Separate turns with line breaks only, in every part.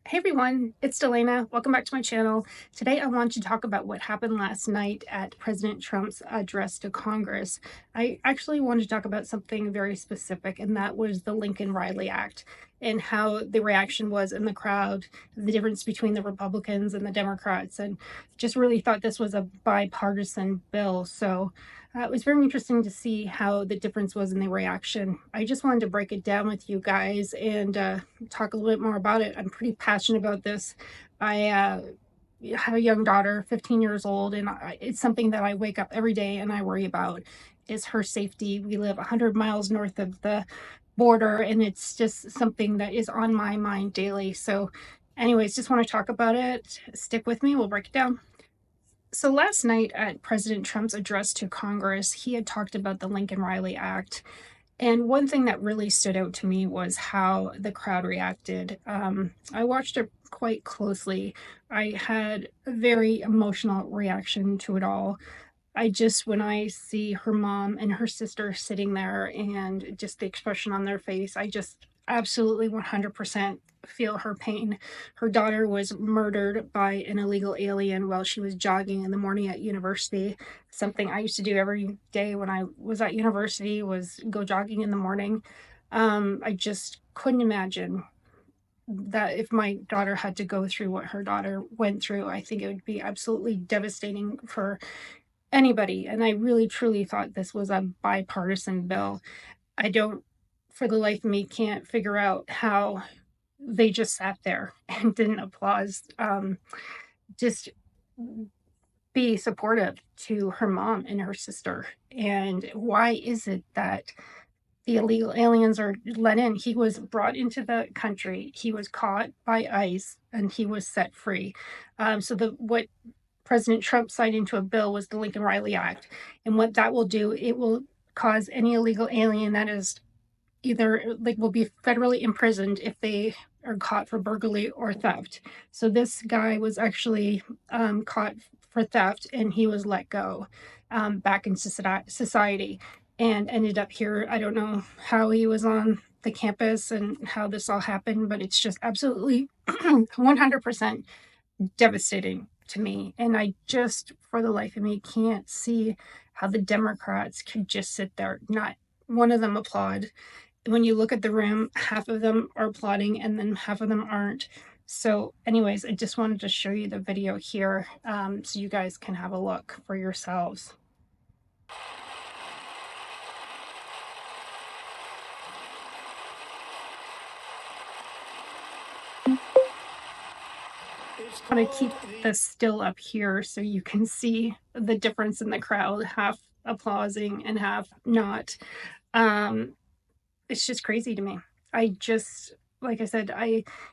Hey everyone, it's Delana. Welcome back to my channel. Today I want to talk about what happened last night at President Trump's address to Congress. I actually want to talk about something very specific, and that was the Lincoln-Riley Act and how the reaction was in the crowd, the difference between the Republicans and the Democrats, and just really thought this was a bipartisan bill. So it was very interesting to see how the difference was in the reaction. I just wanted to break it down with you guys and talk a little bit more about it. I'm pretty passionate about this. I have a young daughter, 15 years old, and it's something that I wake up every day and I worry about is her safety. We live 100 miles north of the border, and it's just something that is on my mind daily. So anyways, just want to talk about it. Stick with me. We'll break it down. So last night at President Trump's address to Congress, he had talked about the Lincoln-Riley Act. And one thing that really stood out to me was how the crowd reacted. I watched it quite closely. I had a very emotional reaction to it all. When I see her mom and her sister sitting there and just the expression on their face, I just absolutely 100% feel her pain. Her daughter was murdered by an illegal alien while she was jogging in the morning at university. Something I used to do every day when I was at university was go jogging in the morning. I just couldn't imagine that if my daughter had to go through what her daughter went through. I think it would be absolutely devastating for anybody. And I really truly thought this was a bipartisan bill. I don't, for the life of me, can't figure out how they just sat there and didn't applaud. Just be supportive to her mom and her sister. And why is it that the illegal aliens are let in? He was brought into the country, he was caught by ICE, and he was set free. What President Trump signed into a bill was the Lincoln-Riley Act. And what that will do, it will cause any illegal alien that is either will be federally imprisoned if they are caught for burglary or theft. So this guy was actually caught for theft, and he was let go back in society and ended up here. I don't know how he was on the campus and how this all happened, but it's just absolutely 100% devastating to me. And I just, for the life of me, can't see how the Democrats could just sit there, not one of them applaud. When you look at the room, half of them are applauding and then half of them aren't. So anyways, I just wanted to show you the video here so you guys can have a look for yourselves. I want to keep this still up here so you can see the difference in the crowd, half applauding and half not. It's just crazy to me. Like I said,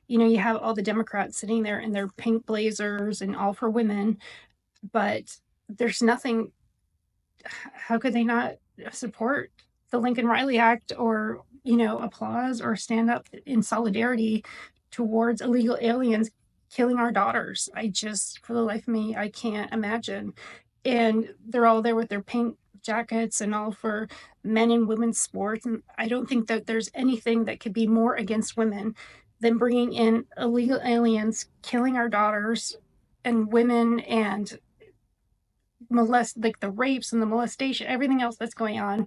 you have all the Democrats sitting there in their pink blazers and all for women, but there's nothing. How could they not support the Lincoln-Riley Act or, applause or stand up in solidarity towards illegal aliens killing our daughters? For the life of me, I can't imagine. And they're all there with their pink jackets and all for men and women's sports. And I don't think that there's anything that could be more against women than bringing in illegal aliens, killing our daughters and women, and the rapes and the molestation, everything else that's going on.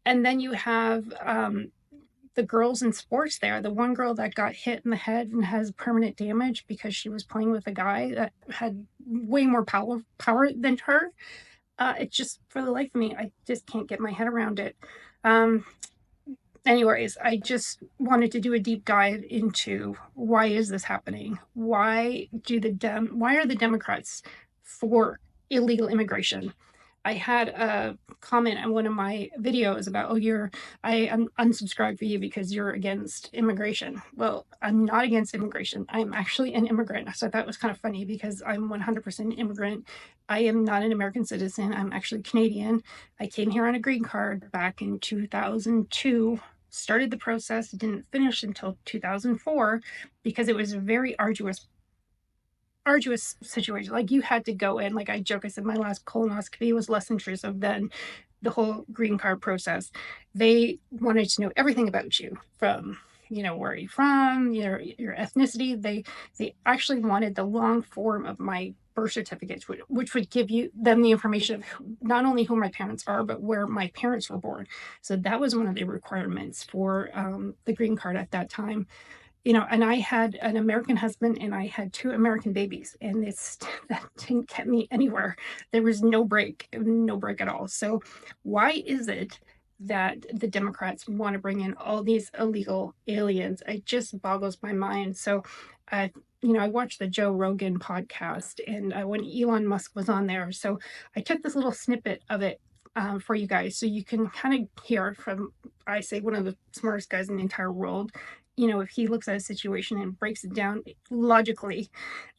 And then you have the girls in sports there. The one girl that got hit in the head and has permanent damage because she was playing with a guy that had way more power than her. It just, for the life of me, I just can't get my head around it. Anyways, I just wanted to do a deep dive into why is this happening? Why are the Democrats for illegal immigration? I had a comment on one of my videos about, I'm unsubscribed for you because you're against immigration. Well, I'm not against immigration. I'm actually an immigrant. So that was kind of funny because I'm 100% immigrant. I am not an American citizen. I'm actually Canadian. I came here on a green card back in 2002, started the process, didn't finish until 2004 because it was a very arduous situation. Like, you had to go in, like I joke, I said my last colonoscopy was less intrusive than the whole green card process. They wanted to know everything about you, from where are you from, your ethnicity. They actually wanted the long form of my birth certificate, which would give them the information of not only who my parents are, but where my parents were born. So that was one of the requirements for the green card at that time. And I had an American husband and I had 2 American babies, and that didn't get me anywhere. There was no break at all. So why is it that the Democrats want to bring in all these illegal aliens? It just boggles my mind. So, I watched the Joe Rogan podcast, and when Elon Musk was on there, so I took this little snippet of it for you guys, so you can kind of hear from, I say, one of the smartest guys in the entire world. If he looks at a situation and breaks it down logically,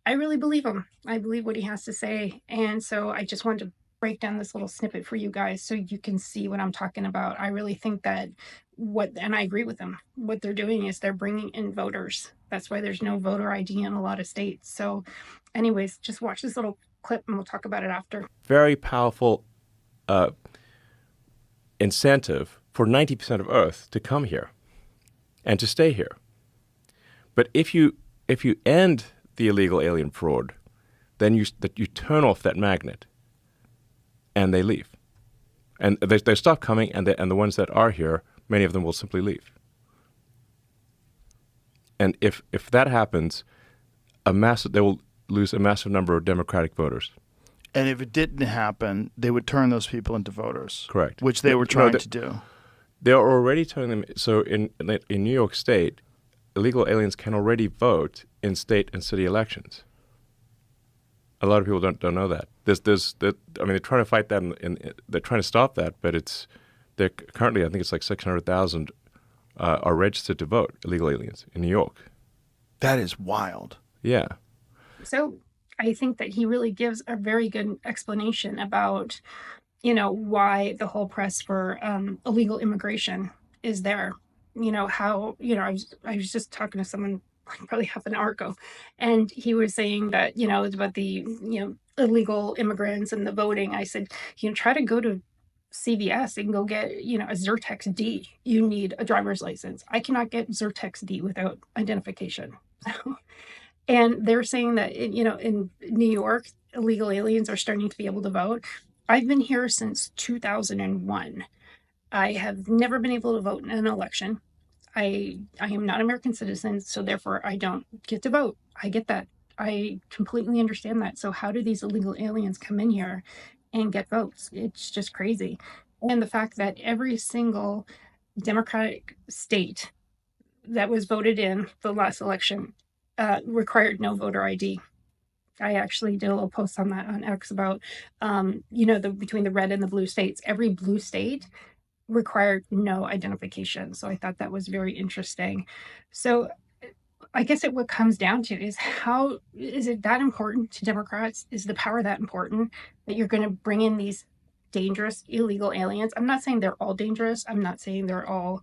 I really believe him. I believe what he has to say. And so I just wanted to break down this little snippet for you guys so you can see what I'm talking about. I really think that and I agree with them, what they're doing is they're bringing in voters. That's why there's no voter ID in a lot of states. So anyways, just watch this little clip and we'll talk about it after.
Very powerful incentive for 90% of Earth to come here and to stay here. But if you end the illegal alien fraud, then you turn off that magnet, and they leave, and they stop coming, and the ones that are here, many of them will simply leave. And if that happens, they will lose a massive number of Democratic voters.
And if it didn't happen, they would turn those people into voters.
Correct.
Which they were trying to do.
They're already turning them. So in New York State, illegal aliens can already vote in state and city elections. A lot of people don't know that. They're trying to fight that, and they're trying to stop that, but they're currently, I think it's like 600,000 are registered to vote, illegal aliens in New York.
That is wild.
Yeah.
So I think that he really gives a very good explanation about, why the whole press for illegal immigration is there. How, I was just talking to someone like probably half an hour ago, and he was saying that, it's about the, illegal immigrants and the voting. I said, try to go to CVS and go get, a Zyrtex D. You need a driver's license. I cannot get Zyrtex D without identification. And they're saying that, in New York, illegal aliens are starting to be able to vote. I've been here since 2001. I have never been able to vote in an election. I am not an American citizen, so therefore I don't get to vote. I get that. I completely understand that. So how do these illegal aliens come in here and get votes? It's just crazy. And the fact that every single Democratic state that was voted in the last election required no voter ID. I actually did a little post on that on X about, between the red and the blue states. Every blue state required no identification. So I thought that was very interesting. So I guess what comes down to is, how is it that important to Democrats? Is the power that important that you're going to bring in these dangerous illegal aliens? I'm not saying they're all dangerous. I'm not saying they're all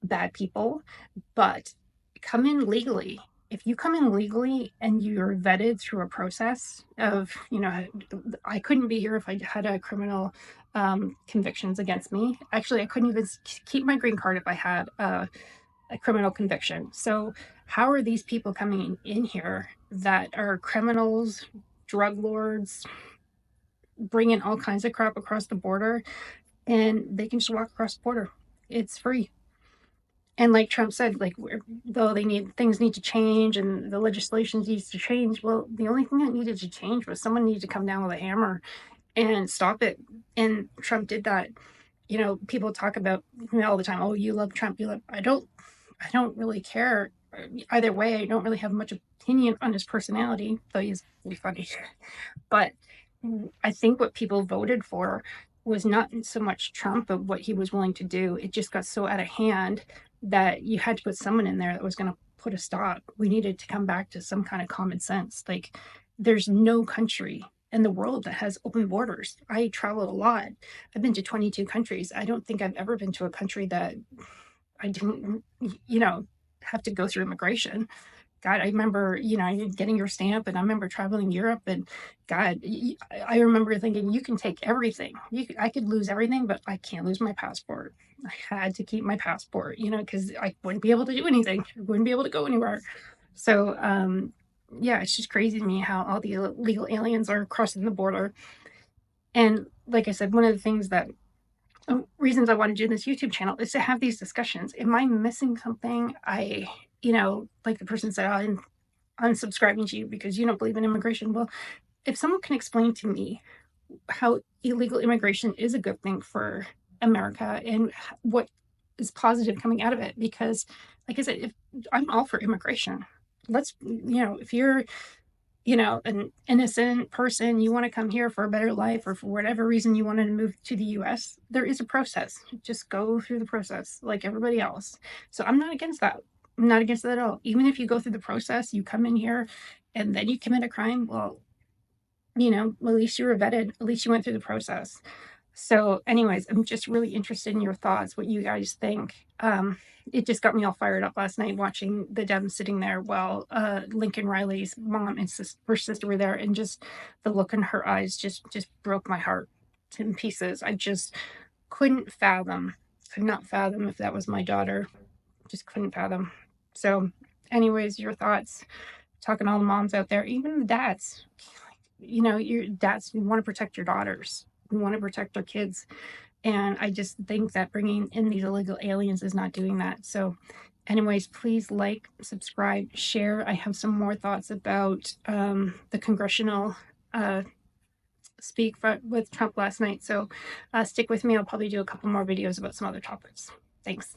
bad people, but come in legally. If you come in legally and you're vetted through a process of, I couldn't be here if I had a criminal convictions against me. Actually, I couldn't even keep my green card if I had a criminal conviction. So how are these people coming in here that are criminals, drug lords, bringing all kinds of crap across the border, and they can just walk across the border? It's free. And like Trump said, though things need to change and the legislation needs to change. Well, the only thing that needed to change was someone needed to come down with a hammer and stop it. And Trump did that. People talk about me all the time. Oh, you love Trump. I don't really care either way. I don't really have much opinion on his personality, though he's pretty funny. But I think what people voted for was not so much Trump, but what he was willing to do. It just got so out of hand that you had to put someone in there that was going to put a stop. We needed to come back to some kind of common sense. There's no country in the world that has open borders. I traveled a lot. I've been to 22 countries. I don't think I've ever been to a country that I didn't, have to go through immigration. God, I remember, getting your stamp, and I remember traveling Europe, and God, I remember thinking, you can take everything. I could lose everything, but I can't lose my passport. I had to keep my passport, because I wouldn't be able to do anything. I wouldn't be able to go anywhere. So, yeah, it's just crazy to me how all the illegal aliens are crossing the border. And like I said, one of the things that reasons I want to do this YouTube channel is to have these discussions. Am I missing something? Like the person said, I'm unsubscribing to you because you don't believe in immigration. Well, if someone can explain to me how illegal immigration is a good thing for America and what is positive coming out of it, because, like I said, if I'm all for immigration, if you're an innocent person, you want to come here for a better life or for whatever reason you wanted to move to the US, there is a process. Just go through the process like everybody else. So I'm not against that. I'm not against that at all. Even if you go through the process, you come in here and then you commit a crime, well, at least you were vetted, at least you went through the process. So, anyways, I'm just really interested in your thoughts, what you guys think. It just got me all fired up last night watching the DEMS sitting there while Lincoln Riley's mom and her sister were there, and just the look in her eyes just broke my heart to pieces. I just could not fathom if that was my daughter. Just couldn't fathom. So, anyways, your thoughts. Talking to all the moms out there, even the dads. Your dads, you want to protect your daughters. You want to protect their kids. And I just think that bringing in these illegal aliens is not doing that. So, anyways, please like, subscribe, share. I have some more thoughts about the congressional speak with Trump last night. So, stick with me. I'll probably do a couple more videos about some other topics. Thanks.